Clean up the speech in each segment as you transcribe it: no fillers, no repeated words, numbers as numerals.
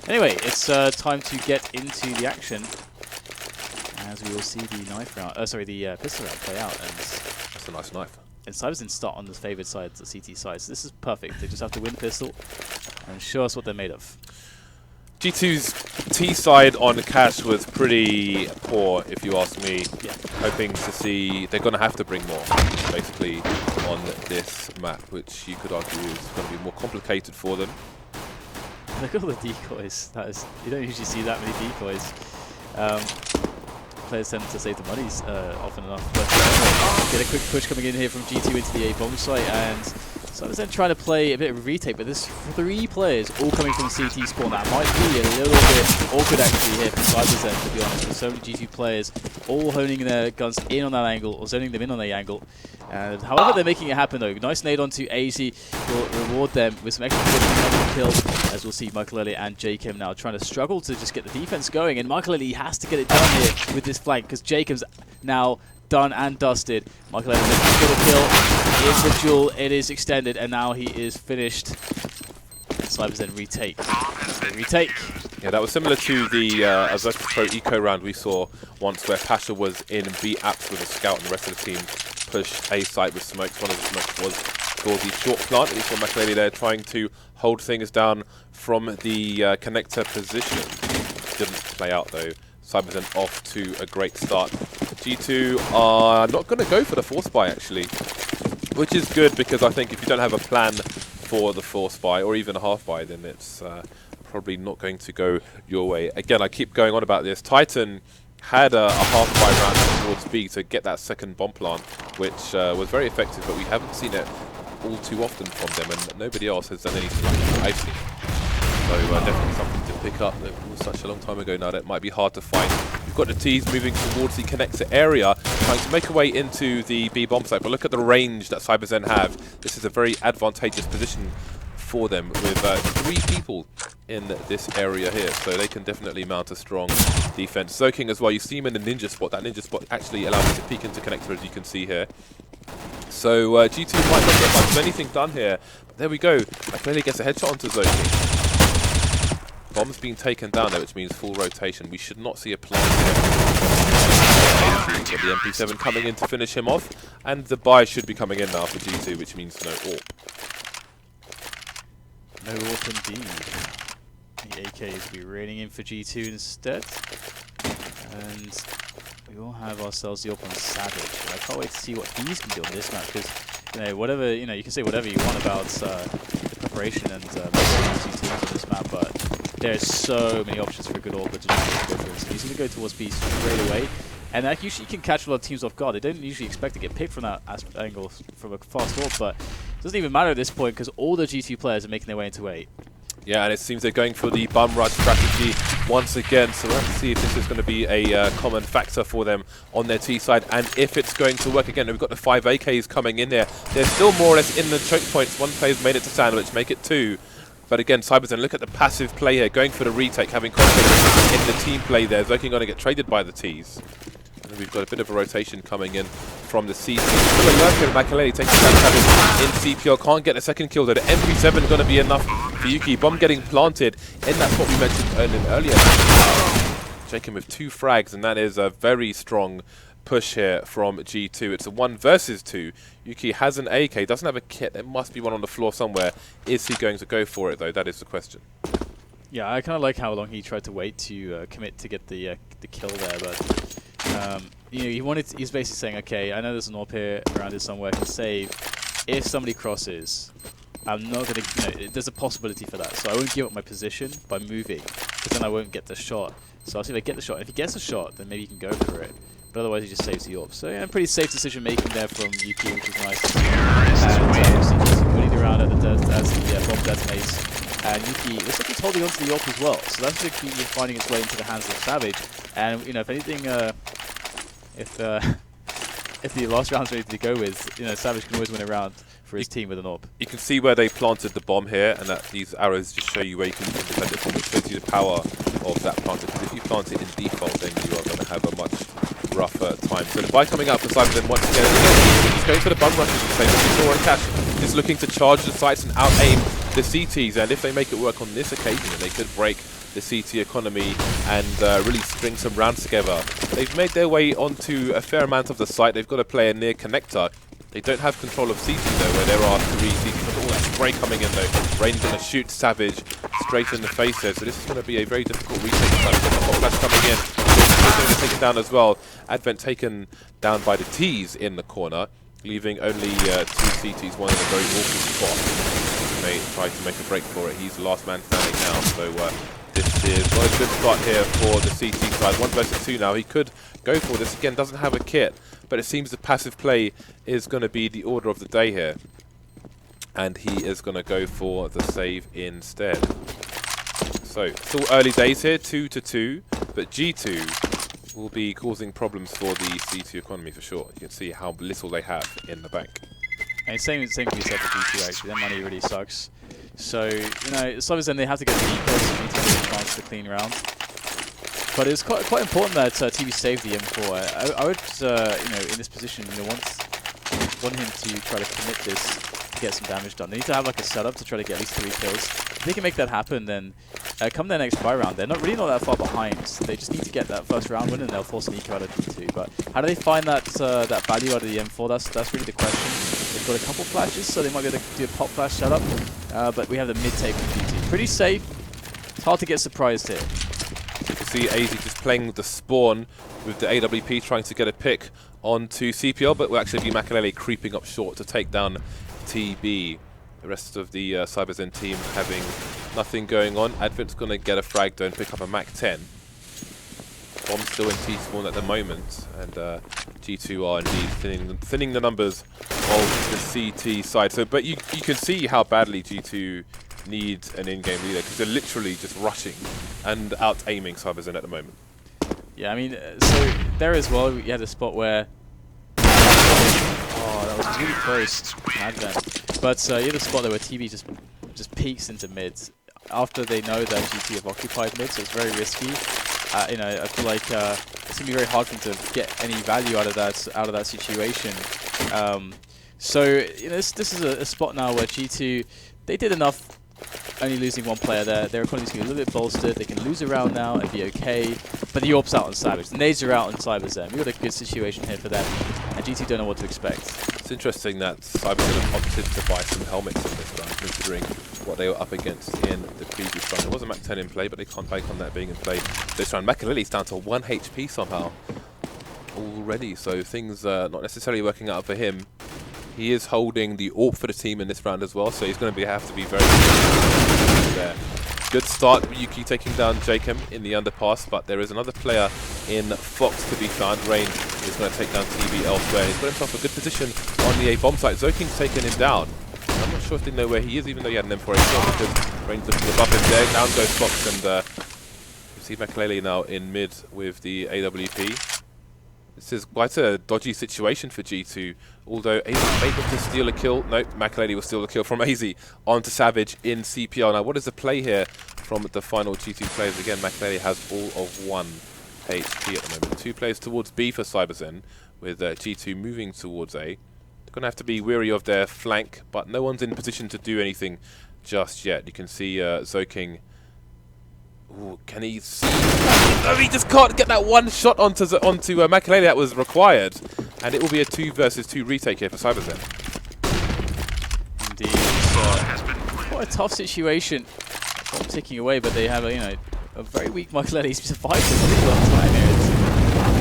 Anyway, it's time to get into the action, as we will see the knife round, the pistol round play out, and That's a nice knife. And CyberZen start on the favoured side, the CT side. So this is perfect. They just have to win the pistol and show us what they're made of. G2's T side on cash was pretty poor, if you ask me. Yeah. Hoping to see they're going to have to bring more, basically, on this map, which you could argue is going to be more complicated for them. Look at all the decoys. That is, you don't usually see that many decoys. Players tend to save the monies often enough. But get a quick push coming in here from G2 into the A bomb site, and StarSeries trying to play a bit of a retake, but there's 3 players all coming from CT spawn. That might be a little bit awkward actually here for StarSeries, to be honest, with so many G2 players all honing their guns in on that angle, or zoning them in on the angle. However, they're making it happen though. Nice nade onto aizy will reward them with some extra kills, as we'll see Maikelele and jkaem now trying to struggle to just get the defense going, and Maikelele has to get it done here with this flank, because jkaem's now done and dusted. Maikelele get a kill. Here's the duel. It is extended, and now he is finished. StarSeries retake. Retake. Yeah, that was similar to the Virtus Pro Eco round we saw once, where Pasha was in B apps with a scout and the rest of the team pushed A site with smokes. One of the smokes was for the short plant. We saw Maikelele there trying to hold things down from the connector position. Didn't play out though. CyberZen off to a great start. G2 are not going to go for the force buy actually, which is good, because I think if you don't have a plan for the force buy or even a half buy, then it's probably not going to go your way. Again, I keep going on about this. Titan had a half buy round towards B to get that second bomb plant, which was very effective, but we haven't seen it all too often from them, and nobody else has done anything like that I've seen. So definitely something to pick up. It was such a long time ago now that it might be hard to find. We've got the T's moving towards the connector area, trying to make a way into the B bomb site, but look at the range that CyberZen have. This is a very advantageous position for them, with 3 people in this area here, so they can definitely mount a strong defense. zhokiNg as well, you see him in the ninja spot. That ninja spot actually allows him to peek into connector, as you can see here. So G2 might not get much of anything done here, but there we go. Maikelele gets a headshot onto zhokiNg. Bomb's being taken down there, which means full rotation. We should not see a plant here. Got the MP7 coming in to finish him off, and the buy should be coming in now for G2, which means no AWP. No AWP indeed. The AKs will be raining in for G2 instead. And we will have ourselves the AWP on Savage. I can't wait to see what he's going to do on this match, because you can say whatever you want about the preparation and G2 on this map, but there's so many options for a good AWP to just go for it. So he's going to go towards B straight away. And that usually can catch a lot of teams off guard. They don't usually expect to get picked from that angle from a fast AWP, but it doesn't even matter at this point, because all the G2 players are making their way into A. Yeah, and it seems they're going for the bum rush strategy once again, so we'll have to see if this is going to be a common factor for them on their T side, and if it's going to work. Again, we've got the 5 AKs coming in there. They're still more or less in the choke points. 1 player's made it to sandwich, make it 2. But again, CyberZen, look at the passive play here, going for the retake, having confidence in the team play there. zhokiNg going to get traded by the Ts. And we've got a bit of a rotation coming in from the CT. Still a lurker, Maikelele taking down in CPL. Can't get a second kill though. The MP7 going to be enough for Yuki. Bomb getting planted, and that's what we mentioned earlier. jkaem with 2 frags, and that is a very strong push here from G2. It's a 1 versus 2. Yuki has an AK, doesn't have a kit. There must be one on the floor somewhere. Is he going to go for it though? That is the question. Yeah, I kind of like how long he tried to wait to commit to get the kill there, but he's basically saying, okay, I know there's an AWP here around here somewhere, I can save. If somebody crosses, I'm not going to, there's a possibility for that, so I won't give up my position by moving, because then I won't get the shot. So I'll see if I get the shot. If he gets a shot, then maybe he can go for it. But otherwise, he just saves the AWP. So yeah, pretty safe decision making there from Yuki, which is nice. And just putting it around as the bomb detonates. And Yuki looks like he's holding onto the AWP as well. So that's going to be finding its way into the hands of Savage. And if anything, if the last round's ready to go with, Savage can always win a round for his team with an AWP. You can see where they planted the bomb here, and that these arrows just show you where you can defend it from, which shows you the power of that planted. Because if you plant it in default, then you are going to have a much rougher time. So the buy coming out for CyberZen once again. He's going for the bum rushes the same as we saw on Cash. Just looking to charge the sights and out-aim the CTs, and if they make it work on this occasion, then they could break the CT economy and really string some rounds together. They've made their way onto a fair amount of the site. They've got a player near connector. They don't have control of CT though, where there are 3 CTs. All that spray coming in though. Rain's going to shoot Savage straight in the face there. So this is going to be a very difficult retake. Hot flash coming in. Going to take it down as well. Advent taken down by the T's in the corner, leaving only 2 CTs, one in a very awkward spot. May try to make a break for it. He's the last man standing now. So this is not a good start here for the CT side. 1 versus 2 now. He could go for this again. Doesn't have a kit, but it seems the passive play is going to be the order of the day here. And he is going to go for the save instead. So, still early days here, 2-2, but G2 will be causing problems for the C2 economy for sure. You can see how little they have in the bank. And same can be said for G2 actually, their money really sucks. So, you know, StarSeries they have to get the equals to get a chance to clean round. But it's quite important that TV saved the M4. I would, you know, in this position, you know, want him to try to commit this to get some damage done. They need to have like a setup to try to get at least 3 kills. If they can make that happen, then come their next buy round, they're not that far behind. They just need to get that first round win, and they'll force an eco out of G2. But how do they find that that value out of the M4? That's really the question. They've got a couple flashes, so they might be able to do a pop flash setup. But we have the mid take from G2. Pretty safe. It's hard to get surprised here. You can see aizy just playing the spawn with the AWP, trying to get a pick onto CPL, but will actually be Maikelele creeping up short to take down TB. The rest of the CyberZen team having nothing going on. Advent's going to get a frag though and pick up a Mac 10. Bomb still in T-spawn at the moment, and G2 are indeed thinning the numbers of the CT side. So, but you can see how badly G2 needs an in-game leader, because they're literally just rushing and out-aiming CyberZen at the moment. Yeah, I mean, so there as well, we had a spot where... Oh, that was really close from Advent. But you had a spot there where TB just peeks into mid after they know that GT have occupied mid, so it's very risky. You know, I feel like it's going to be very hard for them to get any value out of that situation. So, you know, this is a spot now where G2, they did enough, only losing 1 player there. Their economy's going to be a little bit bolstered. They can lose a round now and be okay. But the AWP's out on Savage. The nades are out on CyberZen. We've got a good situation here for them. And G2 don't know what to expect. It's interesting that CyberZen have opted to buy some helmets in this round, considering what they were up against in the previous round. There was a Mac 10 in play, but they can't bank on that being in play this round. Maikelele's down to 1 HP somehow already, so things not necessarily working out for him. He is holding the AWP for the team in this round as well, so he's going to have to be very careful there. Good start, WeiJie taking down jkaem in the underpass, but there is another player in Fox to be found. Rain is going to take down TB elsewhere. He's got himself a good position on the A bomb site. zhoking's taken him down. I'm not sure if they know where he is, even though he had an M4 as well, because Rain's looking above him there. Down goes Fox, and you see Maikelele now in mid with the AWP. This is quite a dodgy situation for G2, although aizy able to steal a kill. No, Maikelele will steal the kill from aizy onto Savage in CPL. Now, what is the play here from the final G2 players? Again, Maikelele has all of 1 HP at the moment. 2 players towards B for CyberZen, with G2 moving towards A. They're going to have to be wary of their flank, but no one's in position to do anything just yet. You can see zhokiNg. Ooh, can he see? No, he just can't get that 1 shot onto Maikelele that was required. And it will be a 2 versus 2 retake here for CyberZen. Indeed. Quite a tough situation. Not ticking away, but they have a very weak Maikelele. He's survived for a really long time here.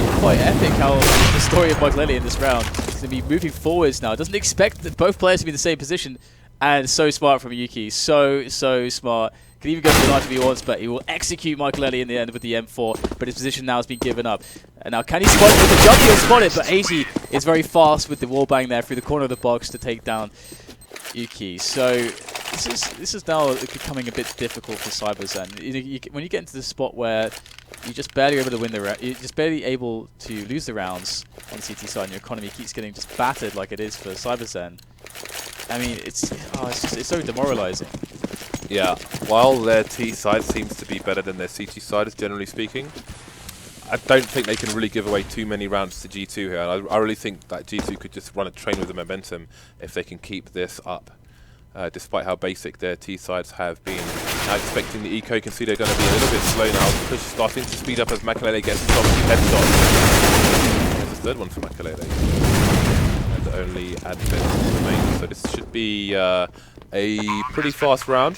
It's quite epic how the story of Maikelele in this round is going to be moving forwards now. Doesn't expect both players to be in the same position. And so smart from Yuki. So smart. Can even go for the knife if he wants, but he will execute Maikelele in the end with the M4. But his position now has been given up. And now can he spot it? With the jump, he'll spot it, but aizy is very fast with the wallbang there through the corner of the box to take down Yuki. So this is now becoming a bit difficult for CyberZen. When you get into the spot where you're just barely able to win the round, you're just barely able to lose the rounds on the CT side, and your economy keeps getting just battered like it is for CyberZen. I mean, it's so demoralizing. Yeah, while their T side seems to be better than their CT side, generally speaking, I don't think they can really give away too many rounds to G2 here. And I really think that G2 could just run a train with the momentum if they can keep this up, despite how basic their T sides have been Now expecting the eco, can see they're going to be a little bit slow now. Push starting to speed up as Maikelele gets himself 2 headshots. There's a third one for Maikelele. And only Advent remains. So this should be a pretty fast round.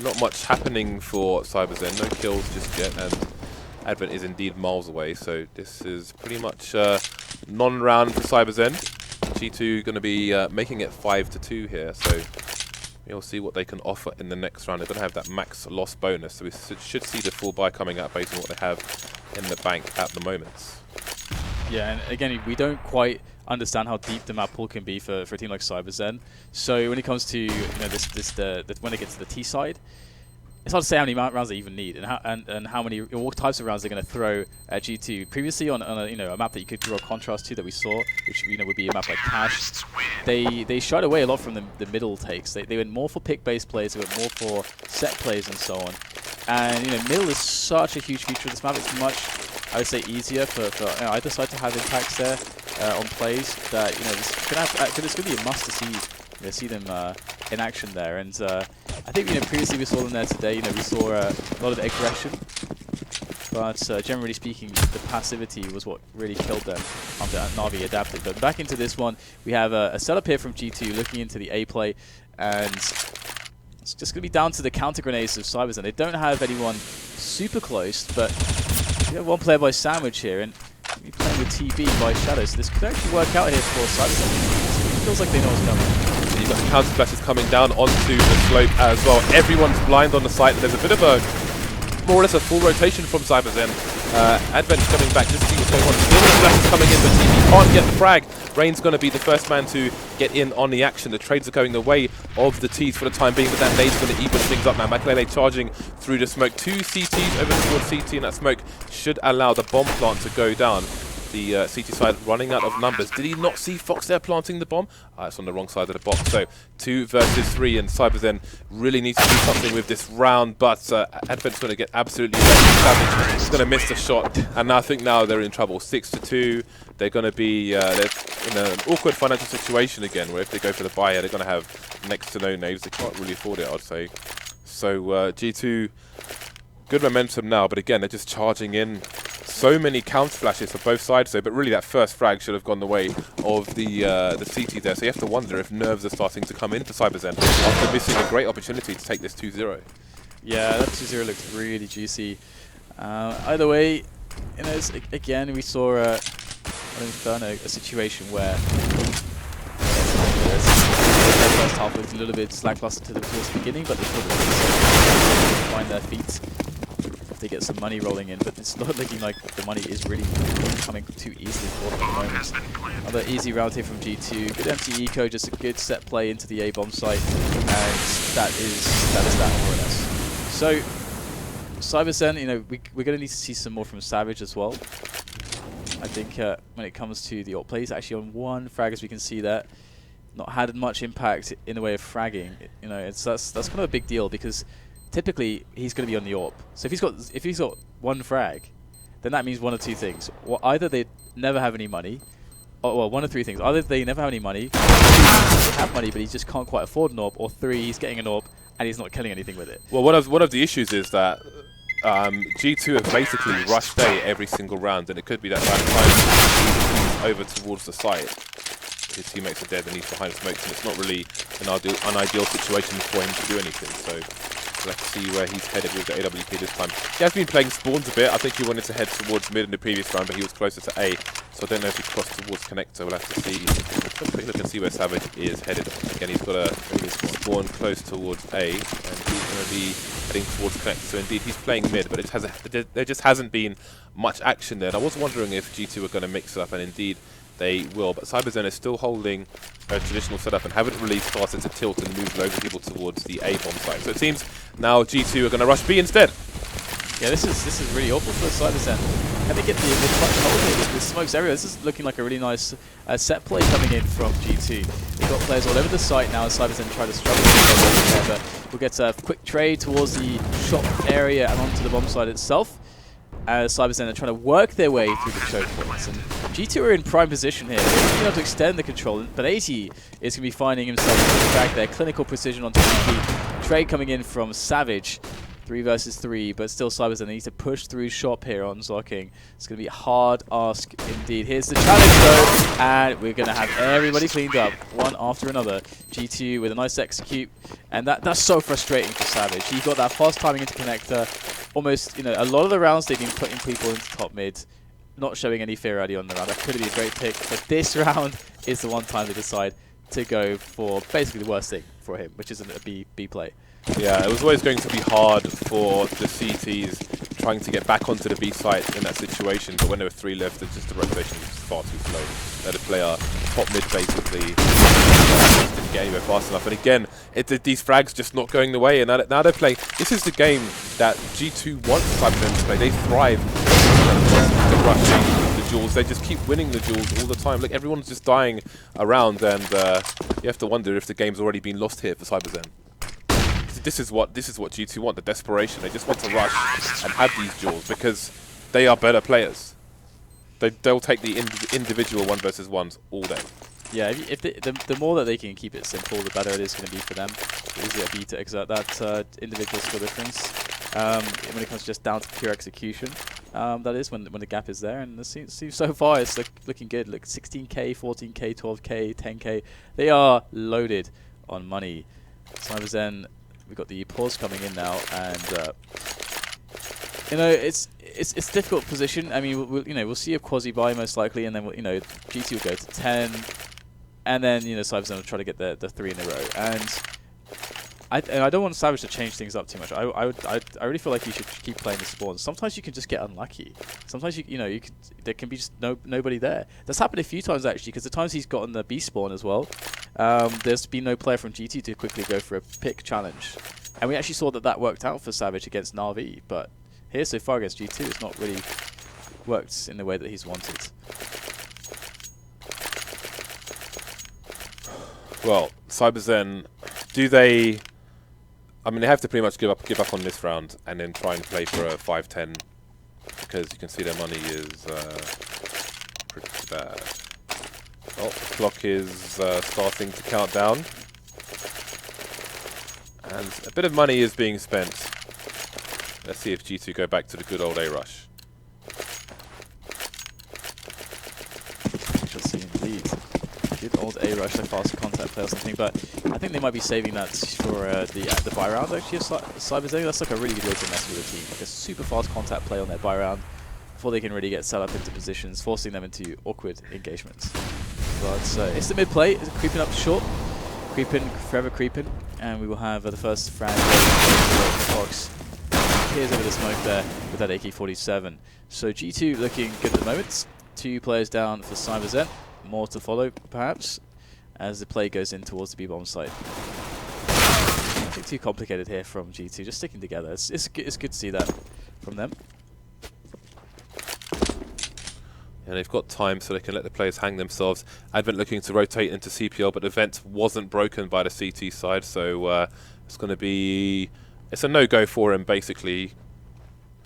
Not much happening for CyberZen, no kills just yet, and Advent is indeed miles away, so this is pretty much non-round for CyberZen. G2 going to be making it 5-2 here, so we'll see what they can offer in the next round. They're going to have that max loss bonus, so we should see the full buy coming out based on what they have in the bank at the moment. Yeah, and again, we don't quite understand how deep the map pool can be for a team like CyberZen. So when it comes to when they get to the T side, it's hard to say how many rounds they even need and how many what types of rounds they're going to throw at G2. Previously on a map that you could draw contrast to that we saw, which would be a map like Cash, they shied away a lot from the middle takes. They went more for pick-based plays, they went more for set plays and so on. And middle is such a huge feature of this map. It's much, I would say, easier for either side to have impacts there on plays. That it's going to be a must to see them in action there. And I think previously we saw them there today. We saw a lot of aggression, but generally speaking, the passivity was what really killed them after Na'Vi adapted. But back into this one, we have a setup here from G2 looking into the A play, and it's just going to be down to the counter grenades of CyberZen. They don't have anyone super close, but we have one player by Sandwich here, and we're playing with TB by Shadow, so this could actually work out here for CyberZen. It feels like they know what's coming. You've got the counter splashes coming down onto the slope as well. Everyone's blind on the site, and there's a bit of a, more or less a full rotation from CyberZen. Advent's coming back just to see what's going on. Still the splashes coming in, but TB can't get the frag. Rain's going to be the first man to get in on the action. The trades are going the way of the T's for the time being, but that nade's going to even things up now. Maikelele charging through the smoke. 2 CTs over towards CT, and that smoke should allow the bomb plant to go down. The CT side running out of numbers. Did he not see Fox there planting the bomb? It's on the wrong side of the box. So 2 versus 3, and CyberZen really needs to do something with this round, but Advent's going to get absolutely Savage. He's going to miss the shot, and I think now they're in trouble. 6-2. They're going to be they're in an awkward financial situation again, where if they go for the buy, they're going to have next to no nades. They can't really afford it, I'd say. So G2, good momentum now, but again, they're just charging in. So many counter flashes for both sides, but really that first frag should have gone the way of the CT there. So you have to wonder if nerves are starting to come in for CyberZen after missing a great opportunity to take this 2-0. Yeah, that 2-0 looked really juicy. Either way, again we saw an Inferno, a situation where the first half looked a little bit lackluster towards the beginning, but they thought find their feet. They get some money rolling in, but it's not looking like the money is really coming too easily for them at the moment. Another easy round here from G2. Good empty eco, just a good set play into the A bomb site, and that is that more or less. So CyberZen, we're going to need to see some more from Savage as well. I think when it comes to the alt plays, actually on 1 frag, as we can see there, not had much impact in the way of fragging. That's kind of a big deal, because typically he's going to be on the AWP. So if he's got 1 frag, then that means one of 2 things. Well, either they never have any money, or well, 1 of 3 things. Either they never have any money, they have money but he just can't quite afford an AWP, or 3, he's getting an AWP and he's not killing anything with it. Well, one of the issues is that G2 have basically rushed A every single round, and it could be that by the time over towards the site, his teammates are dead and he's behind smokes, and it's not really an ideal situation for him to do anything. So let's see where he's headed with the AWP this time. He has been playing spawns a bit. I think he wanted to head towards mid in the previous round, but he was closer to A. So I don't know if he crossed towards connector. We'll have to see. Let's have a quick look and see where Savage is headed. Again, he's got a spawn close towards A, and he's going to be heading towards connector. So indeed, he's playing mid, but there just hasn't been much action there. And I was wondering if G2 were going to mix it up, and indeed they will. But CyberZen is still holding a traditional setup and haven't really started to tilt and move loads of people towards the A bomb site. So it seems now G2 are going to rush B instead. Yeah, this is really awful for CyberZen. Can they get the clutch hold here with smokes everywhere? This is looking like a really nice set play coming in from G2. They've got players all over the site now as CyberZen try to struggle there, but we'll get a quick trade towards the shop area and onto the bomb site itself, as CyberZen are trying to work their way through the choke points. And G2 are in prime position here. They're going to have to extend the control, but aizy is going to be finding himself back there. Clinical precision onto TP, trade coming in from Savage. 3 versus 3, but still CyberZen needs to push through shop here on zhokiNg. It's going to be a hard ask indeed. Here's the challenge though, and we're going to have everybody cleaned up, one after another. G2 with a nice execute, and that's so frustrating for Savage. He got that fast timing into connector. Almost, you know, a lot of the rounds they've been putting people into top mid, not showing any fear already on the round. That could have been a great pick, but this round is the one time they decide to go for basically the worst thing for him, which is a B play. Yeah, it was always going to be hard for the CTs trying to get back onto the B site in that situation, but when there were 3 left, it's just the rotation was far too slow. Let a player top mid basically didn't get anywhere fast enough. And again, these frags just not going the way, and now they're playing. This is the game that G2 wants CyberZen to play. They thrive to rushing the duels. They just keep winning the duels all the time. Look, everyone's just dying around, and you have to wonder if the game's already been lost here for CyberZen. This is what G2 want, the desperation. They just want to rush and have these duels because they are better players. They'll take the individual 1 versus 1s all day. Yeah, if the more that they can keep it simple, the better it is going to be for them. The easier it'll be to exert that individual skill difference. When it comes just down to pure execution, that is when the gap is there. And it seems so far it's looking good. Look, 16k, 14k, 12k, 10k. They are loaded on money. CyberZen. We've got the pause coming in now, and you know it's a difficult position. I mean, we'll see a quasi buy most likely, and then GT will go to 10, and then CyberZen will try to get the 3 in a row. And I don't want Savage to change things up too much. I really feel like he should keep playing the spawns. Sometimes you can just get unlucky. Sometimes there can be just nobody there. That's happened a few times actually, because the times he's gotten the B spawn as well. There's been no player from GT to quickly go for a pick challenge, and we actually saw that worked out for Savage against Na'Vi. But here so far against G2, it's not really worked in the way that he's wanted. Well, CyberZen, do they? I mean, they have to pretty much give up on this round and then try and play for a 5-10, because you can see their money is pretty bad. Well, the clock is starting to count down, and a bit of money is being spent. Let's see if G2 go back to the good old A rush. We shall see indeed. Good old A rush, like fast contact play or something, but I think they might be saving that for the buy round actually of CyberZen. That's like a really good way to mess with a team, like a super fast contact play on their buy round before they can really get set up into positions, forcing them into awkward engagements. But it's the mid play, it's creeping up short, forever creeping, and we will have the first frag box. Here's over the smoke there with that AK-47. So G2 looking good at the moment. 2 players down for CyberZen. More to follow, perhaps, as the play goes in towards the B-bomb site. Nothing too complicated here from G2, just sticking together. It's good to see that from them. And they've got time so they can let the players hang themselves. Advent looking to rotate into CPL, but the vent wasn't broken by the CT side, so it's going to be... It's a no-go for him, basically.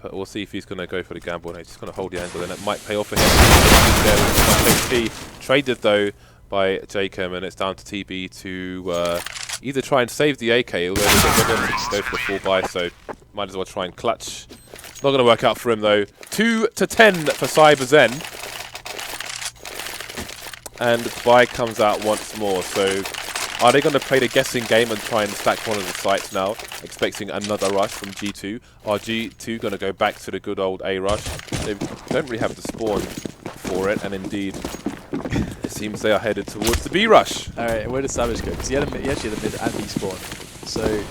But we'll see if he's going to go for the gamble. No, he's just going to hold the angle, and it might pay off for him. Traded, though, by jkaem, and it's down to TB to either try and save the AK, although they're going to go for the full buy, so might as well try and clutch. Not going to work out for him, though. 2-10 for CyberZen. And the buy comes out once more, so... Are they going to play the guessing game and try and stack one of the sites now, expecting another rush from G2? Are G2 going to go back to the good old A rush? They don't really have the spawn for it, and indeed, it seems they are headed towards the B rush. Alright, where does Savage go? Because he actually had the mid and B spawn. So,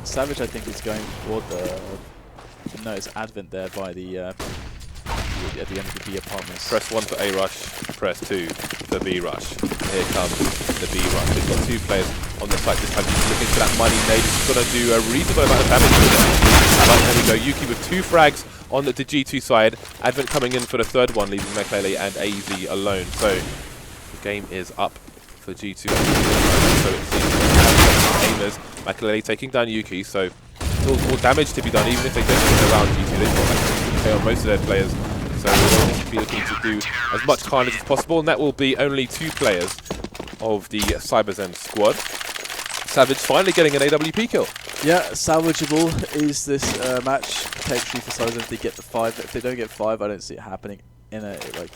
Savage, I think, is going toward the... No, it's Advent there by the... at the end of the B apartments. Press 1 for A rush, press 2 for B rush. Here comes the B rush. They've got 2 players on the site this time. Looking for that money. Nade is going to do a reasonable amount of damage to them. But there we go. Yuki with 2 frags on the G2 side. Advent coming in for the 3rd one, leaving Maikelele and aizy alone. So the game is up for G2. So it seems aimers. Maikelele taking down Yuki. So still more damage to be done, even if they don't get around G2. They've got like 2K on most of their players. So we'll only be looking to do as much carnage as possible, and that will be only 2 players of the CyberZen squad. Savage finally getting an AWP kill. Yeah, salvageable is this match potentially for CyberZen if they get the 5. If they don't get 5, I don't see it happening in a like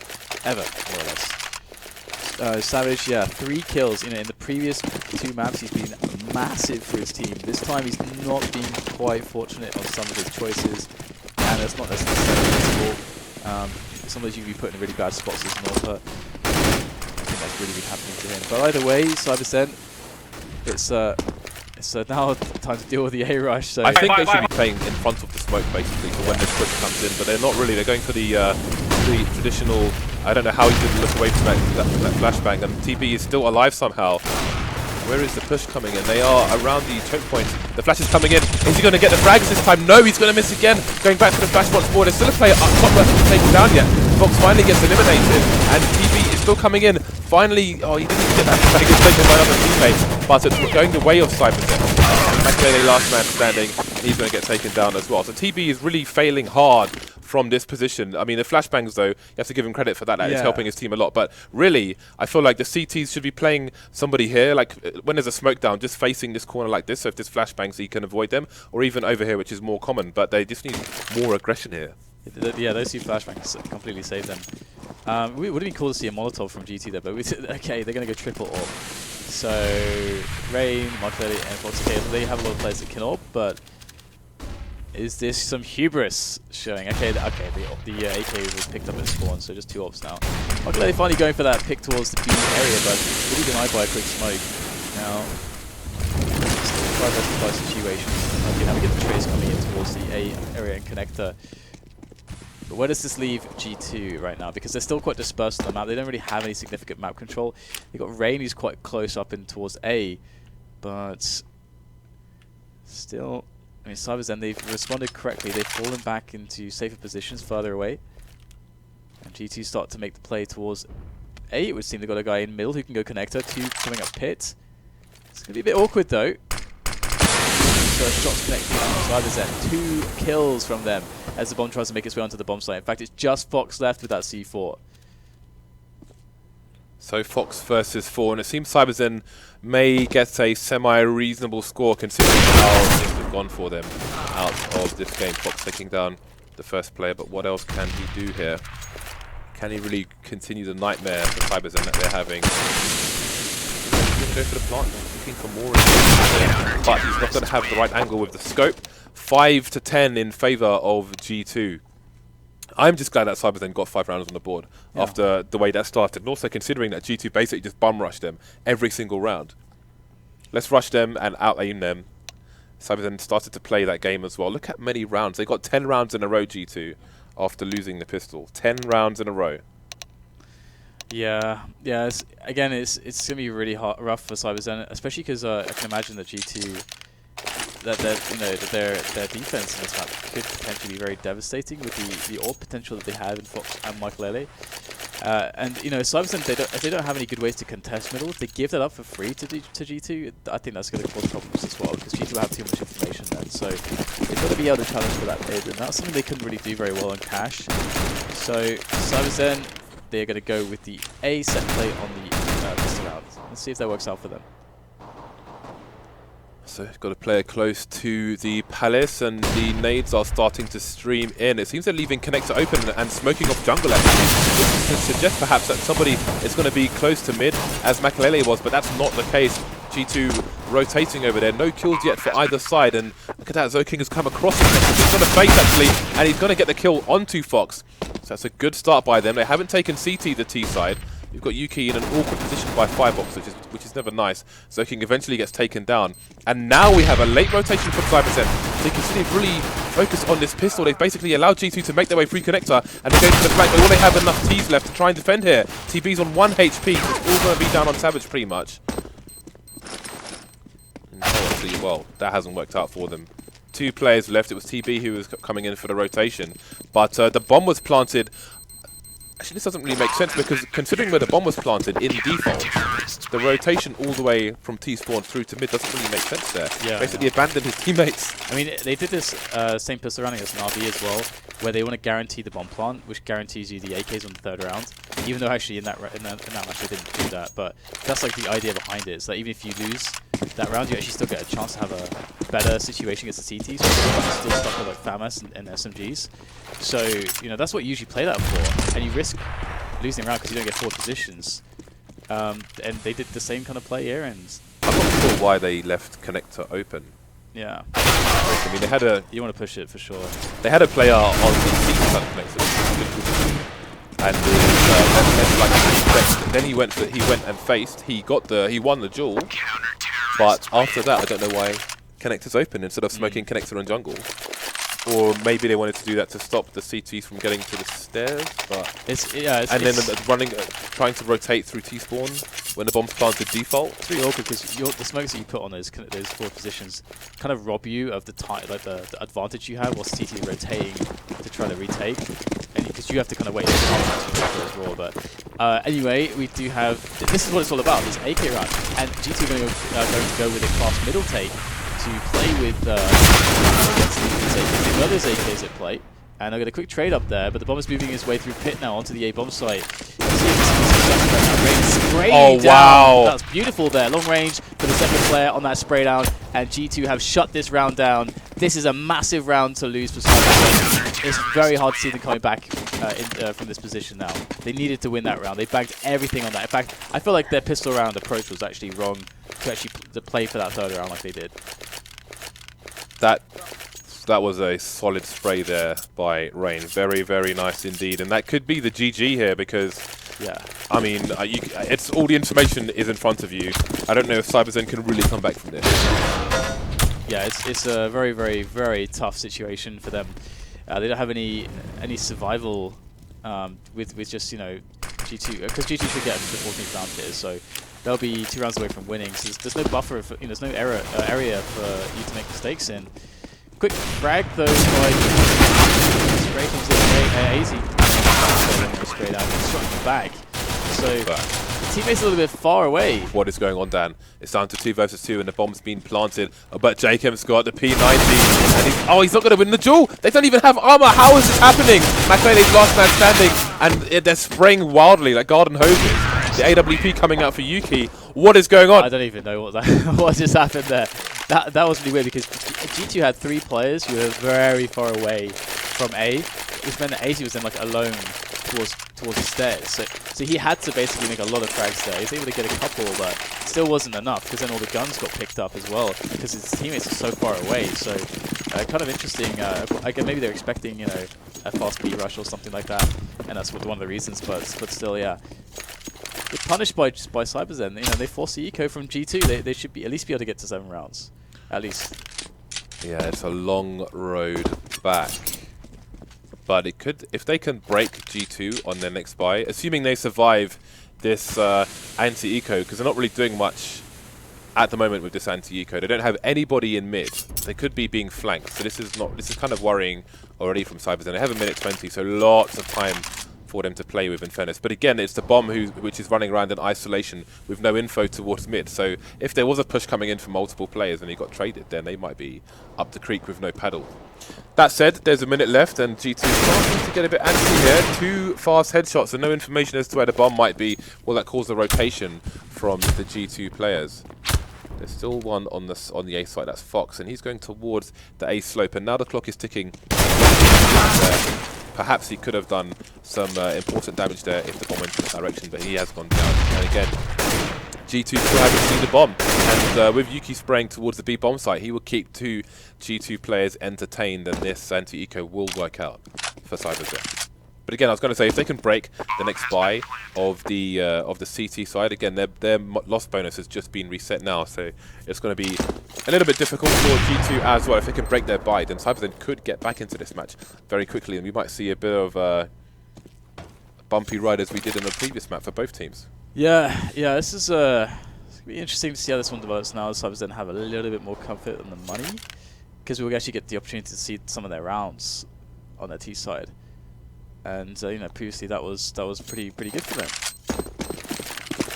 ever, more or less. Savage, yeah, 3 kills. You know, in the previous 2 maps, he's been massive for his team. This time, he's not been quite fortunate on some of his choices, and that's not necessarily his fault. Some of those you can be put in really bad spots as well, but I think that's really been happening to him. But either way, CyberZen, it's now time to deal with the A rush. So I think they should be playing in front of the smoke basically for when this push comes in, but they're not really. They're going for the traditional. I don't know how he didn't look away from that flashbang, and TB is still alive somehow. Where is the push coming in? They are around the choke point. The flash is coming in. Is he going to get the frags this time? No, he's going to miss again. Going back for the flash once more. There's still a player up top that hasn't taken down yet. Fox finally gets eliminated, and TB is still coming in. Finally, oh, he didn't get that frag. It's taken by another teammate, but it's going the way of CyberZen. Maikelele, last man standing. He's going to get taken down as well. So TB is really failing hard from this position. I mean, the flashbangs, though, you have to give him credit for that. It's helping his team a lot. But really, I feel like the CTs should be playing somebody here. Like, when there's a smoke down, just facing this corner like this. So if there's flashbangs, he can avoid them. Or even over here, which is more common. But they just need more aggression here. Yeah, those 2 flashbangs completely saved them. It would have been cool to see a Molotov from GT there, but okay, they're going to go triple AWP. So, Rain, Maikelele, and Fox, okay, they have a lot of players that can AWP, but is this some hubris showing? Okay, the AK was picked up at spawn, so just 2 AWPs now. Maikelele finally going for that pick towards the B area, but really denied by a quick smoke. Now, still quite a versatile situation. Okay, now we get the trace coming in towards the A area and connector. But where does this leave G2 right now? Because they're still quite dispersed on the map. They don't really have any significant map control. They've got Rain, who's quite close up in towards A, but still, I mean, CyberZen, they've responded correctly. They've fallen back into safer positions further away. And G2 start to make the play towards A. It would seem they've got a guy in middle who can go connector. 2 coming up pit. It's going to be a bit awkward, though. So shots connecting on CyberZen. 2 kills from them as the bomb tries to make its way onto the bomb site. In fact, it's just Fox left with that C4. So Fox versus 4, and it seems CyberZen may get a semi-reasonable score considering how things have gone for them out of this game. Fox taking down the first player, but what else can he do here? Can he really continue the nightmare for CyberZen that they're having? He's going to go for the plant, looking for more, but he's not going to have the right angle with the scope. 5 to 10 in favour of G2. I'm just glad that CyberZen got 5 rounds on the board after the way that started, and also considering that G2 basically just bum rushed them every single round. Let's rush them and out-aim them. CyberZen started to play that game as well. Look at many rounds. They got 10 rounds in a row, G2, after losing the pistol. 10 rounds in a row. Yeah. Again, it's going to be really rough for CyberZen, especially because I can imagine that G2, that their defense in this map could potentially be very devastating with the AWP potential that they have in Fox and Maikelele. And CyberZen, they don't have any good ways to contest middle. If they give that up for free to G2, I think that's going to cause problems as well, because G2 have too much information then. So they've got to be able to challenge for that mid, and that's something they couldn't really do very well on Cash. So CyberZen, they're going to go with the A set play on the pistol round. Let's see if that works out for them. So got a player close to the palace, and the nades are starting to stream in. It seems they're leaving connector open and smoking off jungle actually. This could suggest perhaps that somebody is going to be close to mid, as Maikelele was, but that's not the case. G2 rotating over there. No kills yet for either side, and look at that, zhokiNg has come across him. He's got a face actually, and he's going to get the kill onto Fox. So that's a good start by them. They haven't taken CT the T side. We've got Yuki in an awkward position by Firebox, which is never nice. zhokiNg eventually gets taken down. And now we have a late rotation from CyberZen. They can really focus on this pistol. They've basically allowed G2 to make their way through connector, and they're going to the flank. But will they have enough Ts left to try and defend here? TB's on 1 HP. It's all going to be down on Savage pretty much. And obviously, well, that hasn't worked out for them. 2 players left. It was TB who was coming in for the rotation. But the bomb was planted. Actually, this doesn't really make sense, because considering where the bomb was planted in default, the rotation all the way from T-spawn through to mid doesn't really make sense there. Yeah, basically abandoned his teammates. I mean, they did this same pistol rounding as an RB as well, where they want to guarantee the bomb plant, which guarantees you the AKs on the 3rd round. Even though actually in that match they didn't do that, but that's like the idea behind it. It's that even if you lose that round, you actually still get a chance to have better situation against the CTs, but still stuck with like FAMAS and SMGs. So, you know, that's what you usually play that for, and you risk losing around because you don't get forward positions. And they did the same kind of play here, and I'm not sure why they left connector open. yeah. I mean, they had a... You want to push it for sure. They had a player on the C side connector, and then he went and faced. He won the duel, but after that, I don't know why connector's open instead of smoking connector and jungle. Or maybe they wanted to do that to stop the CTs from getting to the stairs, but then trying to rotate through T-spawn when the bomb's planted default. It's really awkward because the smokes that you put on those forward positions kind of rob you of the advantage you have while CT rotating to try to retake, and because you have to kind of wait as well. But anyway, we do have this is what it's all about. This AK round, and G2 going to go with a fast middle take to play with against the others AKs at play, and I got a quick trade up there, but the bomb is moving his way through pit now onto the A bomb site. Oh wow! That's beautiful there, long range for the second player on that spray down, and G2 have shut this round down. This is a massive round to lose for CyberZen. It's very hard to see them coming back from this position now. They needed to win that round. They bagged everything on that. In fact, I feel like their pistol round approach was actually wrong to actually play for that third round like they did. That was a solid spray there by Rain. Very, very nice indeed. And that could be the GG here because, yeah, I mean, it's all the information is in front of you. I don't know if CyberZen can really come back from this. Yeah, it's a very, very, very tough situation for them. They don't have any survival with just, you know, G2, because G2 should get the 14th round here, so they'll be 2 rounds away from winning. So there's no buffer, there's no area for you to make mistakes in. Quick frag though by Spray comes in, aizy straight out and shot in the back. So the teammate's a little bit far away. What is going on, Dan? It's down to 2 versus 2 and the bomb's been planted, but jkaem's got the P90 and he's not going to win the duel. They don't even have armor. How is this happening? Maikelele's last man standing and they're spraying wildly like garden hoses. The AWP coming out for Yuki. What is going on? I don't even know what just happened there. That was really weird because G2 had 3 players who were very far away from A, which meant that aizy was then like alone towards the stairs. So he had to basically make a lot of frags there. He was able to get a couple, but it still wasn't enough because then all the guns got picked up as well because his teammates are so far away. So kind of interesting. Again, maybe they're expecting, you know, a fast B rush or something like that, and that's one of the reasons. But still, yeah. They're punished by CyberZen. You know, they force the eco from G2. They should at least be able to get to 7 rounds, at least. Yeah, it's a long road back, but it could, if they can break G2 on their next buy, assuming they survive this anti-eco, because they're not really doing much at the moment with this anti-eco. They don't have anybody in mid. They could be being flanked, so this is kind of worrying already from CyberZen. They have a minute 20, so lots of time for them to play with, in fairness. But again, it's the bomb which is running around in isolation with no info towards mid. So if there was a push coming in from multiple players and he got traded, then they might be up the creek with no paddle. That said, there's a minute left and G2 starting to get a bit antsy here. 2 fast headshots and no information as to where the bomb might be. Will that cause a rotation from the G2 players? There's still one on the A side, that's Fox, and he's going towards the A slope, and now the clock is ticking. Perhaps he could have done some important damage there if the bomb went in that direction, but he has gone down. And again, G2 still haven't seen the bomb. And with Yuki spraying towards the B bomb site, he will keep 2 G2 players entertained, and this anti-eco will work out for CyberZen. But again, I was going to say, if they can break the next buy of the CT side, again, their loss bonus has just been reset now, so it's going to be a little bit difficult for G2 as well. If they can break their buy, then CyberZen could get back into this match very quickly, and we might see a bit of a bumpy ride as we did in the previous map for both teams. Yeah, this is it's going to be interesting to see how this one develops now. CyberZen have a little bit more comfort on the money, because we'll actually get the opportunity to see some of their rounds on their T side. And you know, previously that was pretty good for them.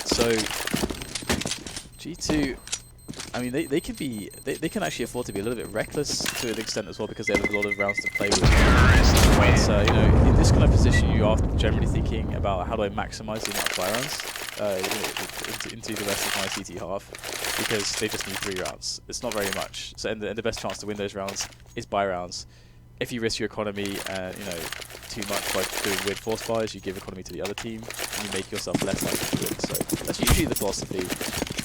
So G2, I mean, they can actually afford to be a little bit reckless to an extent as well, because they have a lot of rounds to play with. But you know, in this kind of position, you are generally thinking about how do I maximize the amount of buy rounds. into the rest of my CT half, because they just need 3 rounds. It's not very much. So and the best chance to win those rounds is buy rounds. If you risk your economy, too much by doing weird force buys, you give economy to the other team, and you make yourself less likely to win. So that's usually the philosophy.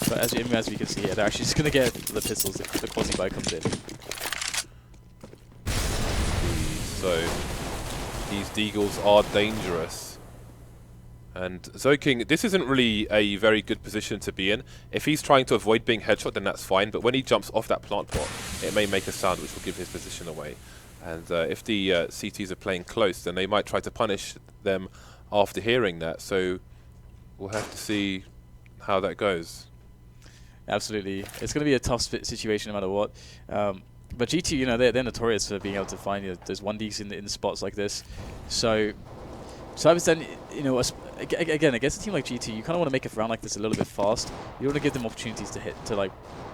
But as we can see here, they're actually just going to get the pistols. The quasi buy comes in. So these deagles are dangerous. And zhokiNg, this isn't really a very good position to be in. If he's trying to avoid being headshot, then that's fine. But when he jumps off that plant pot, it may make a sound which will give his position away. And if the CTs are playing close, then they might try to punish them after hearing that. So we'll have to see how that goes. Absolutely. It's going to be a tough situation no matter what. But G2, they're notorious for being able to find those 1Ds in the spots like this. So CyberZen, again, against a team like G2, you kind of want to make a round like this a little bit fast. You want to give them opportunities to like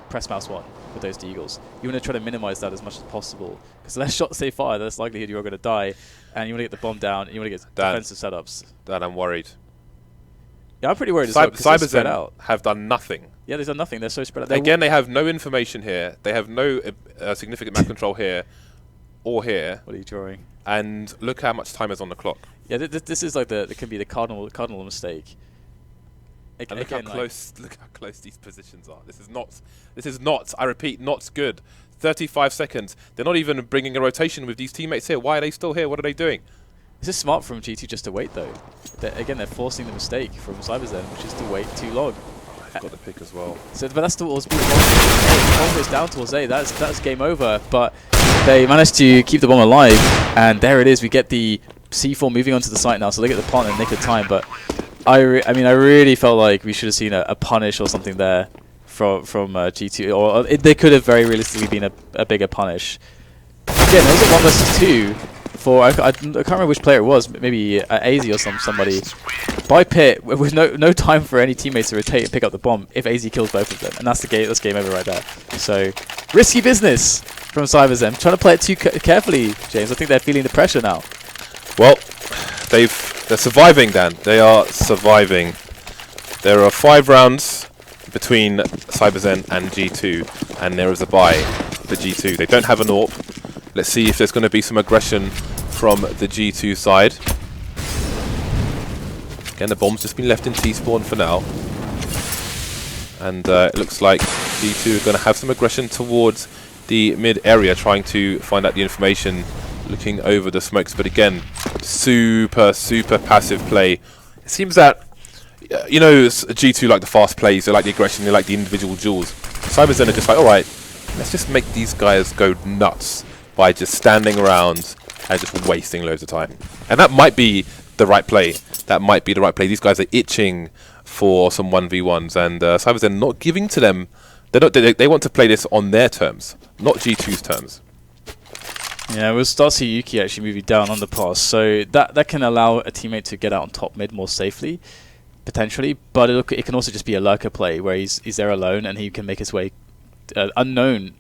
press mouse 1 with those deagles. You want to try to minimize that as much as possible, because the less shots they fire, the less likelihood you're going to die, and you want to get the bomb down, and you want to get defensive setups. Dan, I'm worried. Yeah, I'm pretty worried as well, because they're spread out. Have done nothing. Yeah, they've done nothing. They're so spread out. Again, they have no information here. They have no significant map control here or here. What are you drawing? And look how much time is on the clock. Yeah, this is like it can be the cardinal mistake. And look how close these positions are. This is not, I repeat, not good. 35 seconds. They're not even bringing a rotation with these teammates here. Why are they still here? What are they doing? This is smart from G2 just to wait, though. They're forcing the mistake from CyberZen, which is to wait too long. I've got the pick as well. So, but that's towards B. Bomb goes down towards A. That's game over. But they managed to keep the bomb alive, and there it is. We get the C4 moving onto the site now, so they get the plant in the nick of time. But I really felt like we should have seen a punish or something there from G2, or they could have very realistically been a bigger punish. Again, it was a 1 versus 2 for I can't remember which player it was, maybe aizy or somebody. By Pit with no time for any teammates to rotate and pick up the bomb if aizy kills both of them, and that's the game. That's game over right there. So risky business from CyberZen, trying to play it too carefully, James. I think they're feeling the pressure now. Well, they're surviving, Dan. They are surviving. There are 5 rounds between CyberZen and G2, and there is a bye for G2. They don't have an AWP. Let's see if there's going to be some aggression from the G2 side. Again, the bomb's just been left in T-spawn for now. And it looks like G2 are going to have some aggression towards the mid area, trying to find out the information, looking over the smokes. But again, super passive play. It seems that, G2 like the fast plays, they like the aggression, they like the individual duels. CyberZen are just like, alright, let's just make these guys go nuts by just standing around and just wasting loads of time. And that might be the right play. That might be the right play. These guys are itching for some 1v1s, and CyberZen not giving to them. They want to play this on their terms, not G2's terms. Yeah, we'll start see Yuki actually moving down on the pass, so that can allow a teammate to get out on top mid more safely, potentially. But it can also just be a lurker play where he's there alone and he can make his way unknown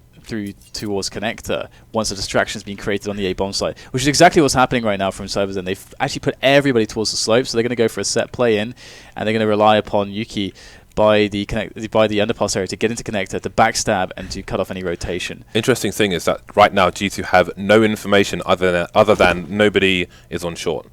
towards connector once a distraction's been created on the A bomb site, which is exactly what's happening right now from CyberZen. They've actually put everybody towards the slope, so they're going to go for a set play in, and they're going to rely upon Yuki by the underpass area to get into connector, to backstab, and to cut off any rotation. Interesting thing is that right now G2 have no information other than nobody is on short.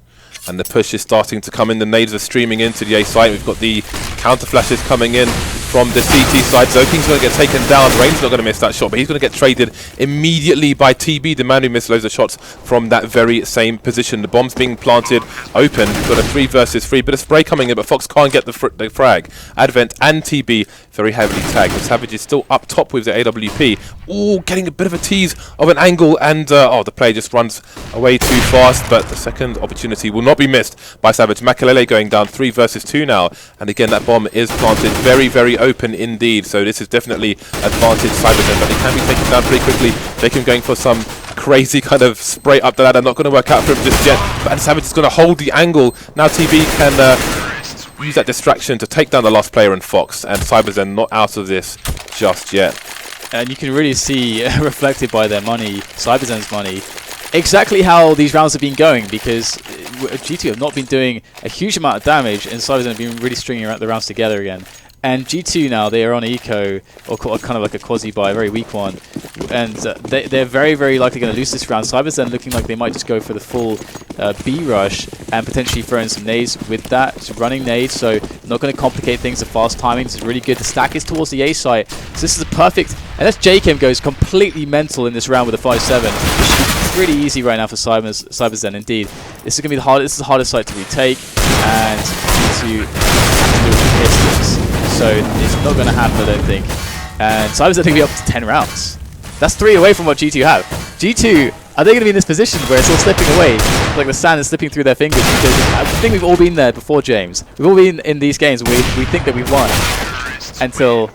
And the push is starting to come in. The nades are streaming into the A site. We've got the counter flashes coming in from the CT side. zhokiNg's going to get taken down. Rain's not going to miss that shot, but he's going to get traded immediately by TB, the man who missed loads of shots from that very same position. The bomb's being planted open. We've got a 3 versus 3. Bit of spray coming in, but Fox can't get the frag. Advent and TB very heavily tagged. The Savage is still up top with the AWP. Ooh, getting a bit of a tease of an angle, and the player just runs away too fast, but the second opportunity will not be missed by Savage. Maikelele going down 3 versus 2 now, and again that bomb is planted very open indeed, so this is definitely advantage CyberZen, but they can be taken down pretty quickly. jkaem going for some crazy kind of spray up the ladder, not going to work out for him just yet, but Savage is going to hold the angle. Now TB can use that distraction to take down the last player in Fox, and CyberZen not out of this just yet. And you can really see reflected by their money, CyberZen's money, exactly how these rounds have been going, because G2 have not been doing a huge amount of damage, and CyberZen have been really stringing the rounds together again. And G2 now, they are on eco, or kind of like a quasi-buy, a very weak one. And they're very, very likely going to lose this round. CyberZen looking like they might just go for the full B rush and potentially throw in some nades with that. It's running nades, so not going to complicate things. The fast timing, this is really good. The stack is towards the A site. So this is a perfect... And that's jkaem goes completely mental in this round with a 5-7. Which should be pretty easy right now for CyberZen, indeed. This is going to be the hardest, this is the hardest site to retake. And G2 have to do it with distance. So it's not going to happen, I don't think. And CyberZen think we'll be up to 10 rounds. That's 3 away from what G2 have. G2, are they going to be in this position where it's all slipping away? Like the sand is slipping through their fingers? Because I think we've all been there before, James. We've all been in these games where we think that we've won. Until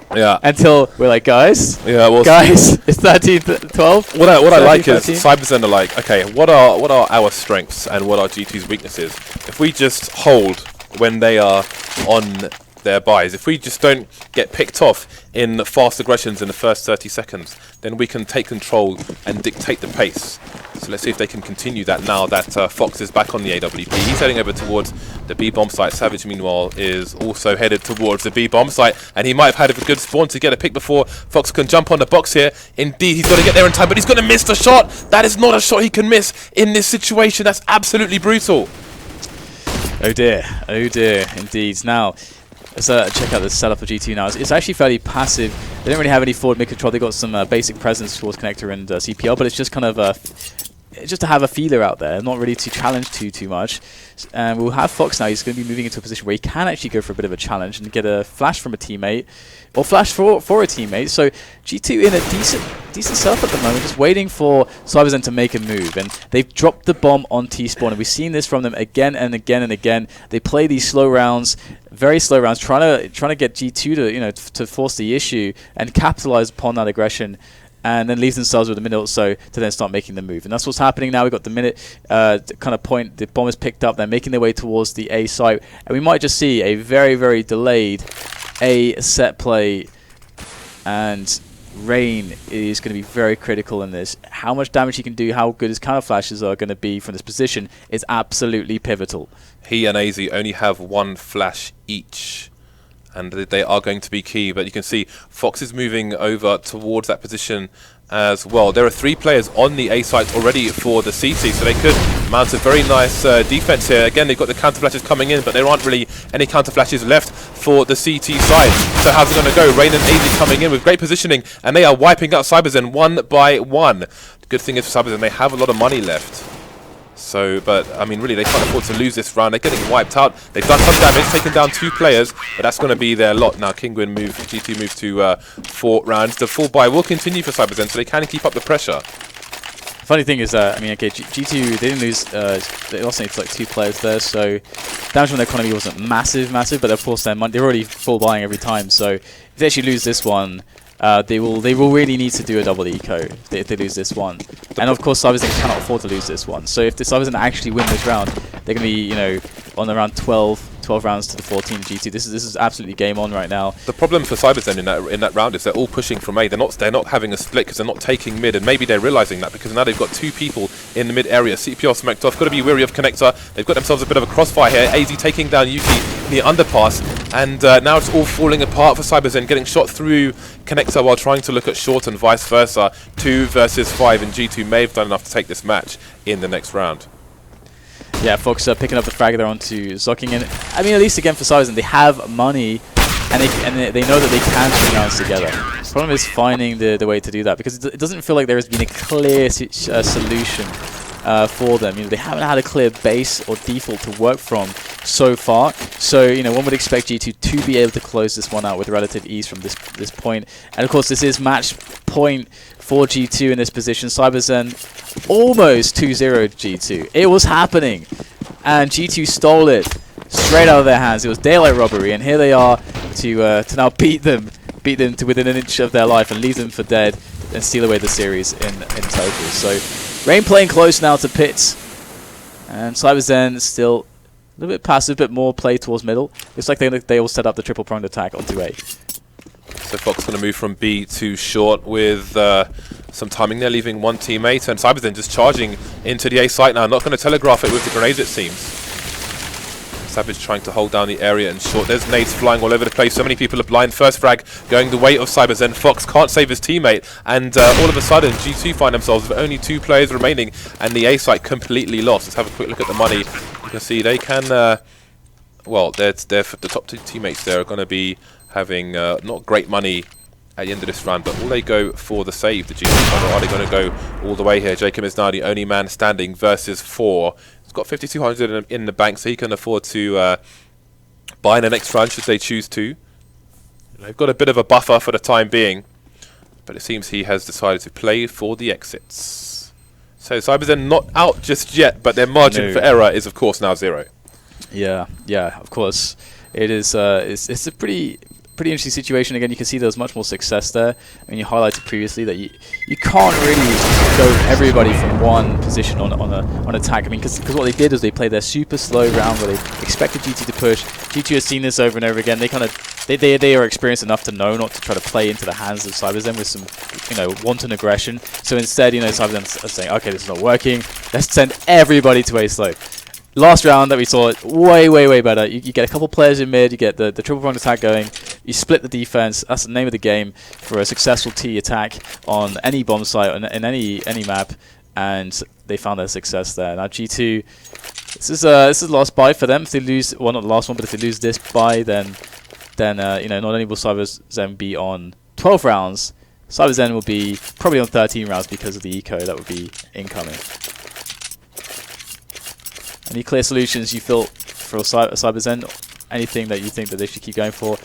we're like, guys, guys, it's 13-12. What I like is CyberZen are like, okay, what are our strengths and what are G2's weaknesses? If we just hold when they are on their buys, if we just don't get picked off in fast aggressions in the first 30 seconds, then we can take control and dictate the pace. So let's see if they can continue that now that Fox is back on the AWP. He's heading over towards the B bomb site. Savage, meanwhile, is also headed towards the B bomb site, and he might have had a good spawn to get a pick before Fox can jump on the box here. Indeed, he's got to get there in time, but he's going to miss the shot. That is not a shot he can miss in this situation. That's absolutely brutal. Oh dear, indeed. Now, let's check out the setup of G2 now. It's actually fairly passive. They don't really have any forward mid control. They've got some basic presence towards connector and CPL, but it's just kind of just to have a feeler out there, not really to challenge too much. And we'll have Fox now. He's going to be moving into a position where he can actually go for a bit of a challenge and get a flash from a teammate, or flash for a teammate. So G2 in a decent setup at the moment, just waiting for CyberZen to make a move. And they've dropped the bomb on T-spawn, and we've seen this from them again and again and again. They play these slow rounds, very slow rounds, trying to get G2 to force the issue and capitalize upon that aggression, and then leave themselves with a minute or so to then start making the move. And that's what's happening now. We've got the minute kind of point. The bomb is picked up. They're making their way towards the A site. And we might just see a very, very delayed A set play. And Rain is going to be very critical in this. How much damage he can do, how good his counter flashes are going to be from this position is absolutely pivotal. He and aizy only have 1 flash each, and they are going to be key. But you can see Fox is moving over towards that position as well. There are 3 players on the A site already for the CT, so they could mount a very nice defense here. Again, they've got the counter flashes coming in, but there aren't really any counter flashes left for the CT side. So how's it going to go? Rain and aizy coming in with great positioning, and they are wiping out CyberZen 1 by 1. The good thing is for CyberZen, they have a lot of money left. So, but, I mean, really, they can't afford to lose this round. They're getting wiped out. They've done some damage, taken down 2 players, but that's going to be their lot. Now, G2 moves to 4 rounds. The full buy will continue for CyberZen, so they can keep up the pressure. Funny thing is, I mean, okay, G2, they didn't lose, they lost like 2 players there, so damage from their economy wasn't massive, but of course they're already full buying every time, so if they actually lose this one, they will really need to do a double eco if they lose this one. And of course CyberZen cannot afford to lose this one. So if the CyberZen actually win this round, they're going to be, on around 12 rounds to the 14 G2. This is absolutely game on right now. The problem for CyberZen in that round is they're all pushing from A. They're not having a split because they're not taking mid, and maybe they're realizing that because now they've got 2 people in the mid area. CPL smoked off. Got to be wary of connector. They've got themselves a bit of a crossfire here. aizy taking down Yuki in the underpass, and now it's all falling apart for CyberZen, getting shot through connector while trying to look at short and vice versa. 2 versus 5, and G2 may have done enough to take this match in the next round. Yeah, Fox picking up the frag there onto zhokiNg, and I mean, at least again for CyberZen, they have money, and they know that they can string rounds together. The problem is finding the way to do that, because it doesn't feel like there has been a clear solution for them. They haven't had a clear base or default to work from so far. So one would expect G2 to be able to close this one out with relative ease from this point. And of course, this is match point for G2 in this position. CyberZen almost 2-0 G2. It was happening, and G2 stole it straight out of their hands. It was daylight robbery, and here they are to now beat them to within an inch of their life and leave them for dead and steal away the series in total. So Rain playing close now to pits, and CyberZen still a little bit passive, but more play towards middle. Looks like they all set up the triple pronged attack onto A. So Fox going to move from B to short with some timing there, leaving one teammate, and CyberZen just charging into the A site now. Not going to telegraph it with the grenades, it seems. Savage trying to hold down the area and short. There's nades flying all over the place. So many people are blind. First frag going the way of CyberZen. Fox can't save his teammate, and all of a sudden G2 find themselves with only 2 players remaining, and the A site completely lost. Let's have a quick look at the money. You can see they can. Well, the top 2 teammates there are going to be having not great money at the end of this round, but will they go for the save, the G2, or are they going to go all the way here? jkaem is now the only man standing versus 4. He's got 5,200 in the bank, so he can afford to buy in the next round should they choose to. They've got a bit of a buffer for the time being, but it seems he has decided to play for the exits. So CyberZen not out just yet, but their margin for error is of course now 0. Yeah, of course. It is. It's a pretty interesting situation. Again, you can see there's much more success there. I mean, you highlighted previously that you can't really go everybody from one position on attack. I mean, because what they did is they played their super slow round where they expected G2 to push. G2 has seen this over and over again. They are experienced enough to know not to try to play into the hands of CyberZen with some wanton aggression. So instead, CyberZen are saying, okay, this is not working. Let's send everybody to A slow. Last round that we saw it way better. You get a couple players in mid, you get the triple pronged attack going, you split the defense. That's the name of the game for a successful T attack on any bomb site in any map, and they found their success there. Now G2, this is the last buy for them. If they lose, well, not the last one, but if they lose this buy, then not only will CyberZen be on 12 rounds, CyberZen will be probably on 13 rounds because of the eco that would be incoming. Any clear solutions you feel for CyberZen? Anything that you think that they should keep going for?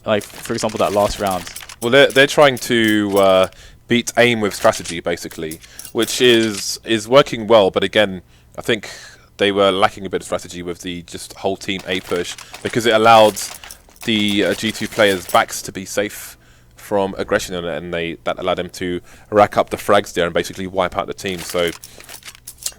Like, for example, that last round. Well, they're trying to beat aim with strategy, basically, which is working well. But again, I think they were lacking a bit of strategy with the just whole team A push, because it allowed the G2 players' backs to be safe from aggression, and that allowed them to rack up the frags there and basically wipe out the team. So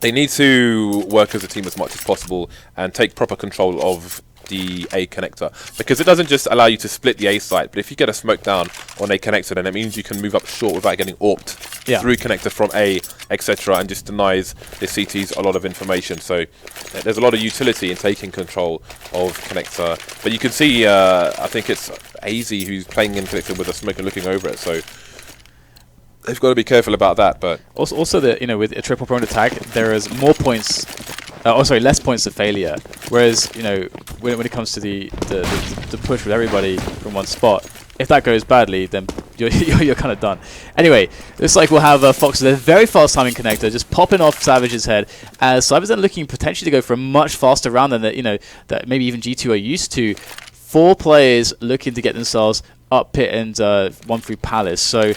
they need to work as a team as much as possible and take proper control of the A connector, because it doesn't just allow you to split the A site, but if you get a smoke down on A connector, then it means you can move up short without getting AWPed through connector from A, etc., and just denies the CTs a lot of information. So there's a lot of utility in taking control of connector. But you can see, I think it's aizy who's playing in connector with a smoke and looking over it. So they've got to be careful about that. But also with a triple pronged attack, there is more points. Less points of failure. Whereas when it comes to the push with everybody from one spot, if that goes badly, then you're kind of done. Anyway, looks like we'll have Fox with a very fast timing connector just popping off Savage's head, as CyberZen looking potentially to go for a much faster round than that maybe even G2 are used to. 4 players looking to get themselves up pit and one through Palace. So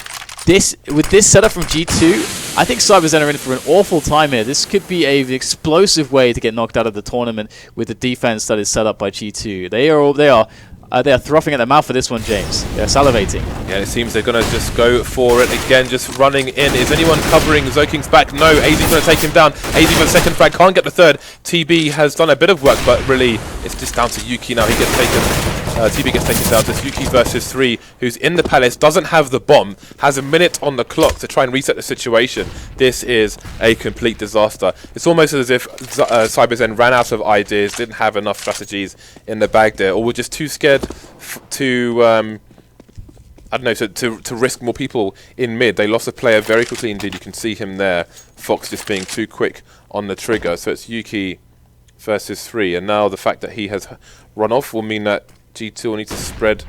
with this setup from G2, I think CyberZen are in for an awful time here. This could be an explosive way to get knocked out of the tournament with the defense that is set up by G2. They are frothing at the mouth for this one, James. They're salivating. Yeah, it seems they're going to just go for it again, just running in. Is anyone covering zhokiNg's back? No, aizy's going to take him down. aizy for the second frag, can't get the third. TB has done a bit of work, but really it's just down to Yuki now. He gets taken. TB gets taken down. Just Yuki versus 3, who's in the palace, doesn't have the bomb, has a minute on the clock to try and reset the situation. This is a complete disaster. It's almost as if CyberZen ran out of ideas, didn't have enough strategies in the bag there, or were just too scared to to risk more people in mid. They lost a player very quickly indeed. You can see him there. Fox just being too quick on the trigger. So it's Yuki versus 3, and now the fact that he has run off will mean that G2 will need to spread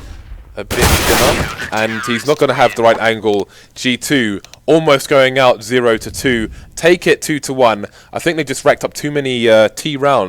a bit thinner, and he's not going to have the right angle. G2 almost going out 0-2. Take it 2-1. I think they just racked up too many T rounds.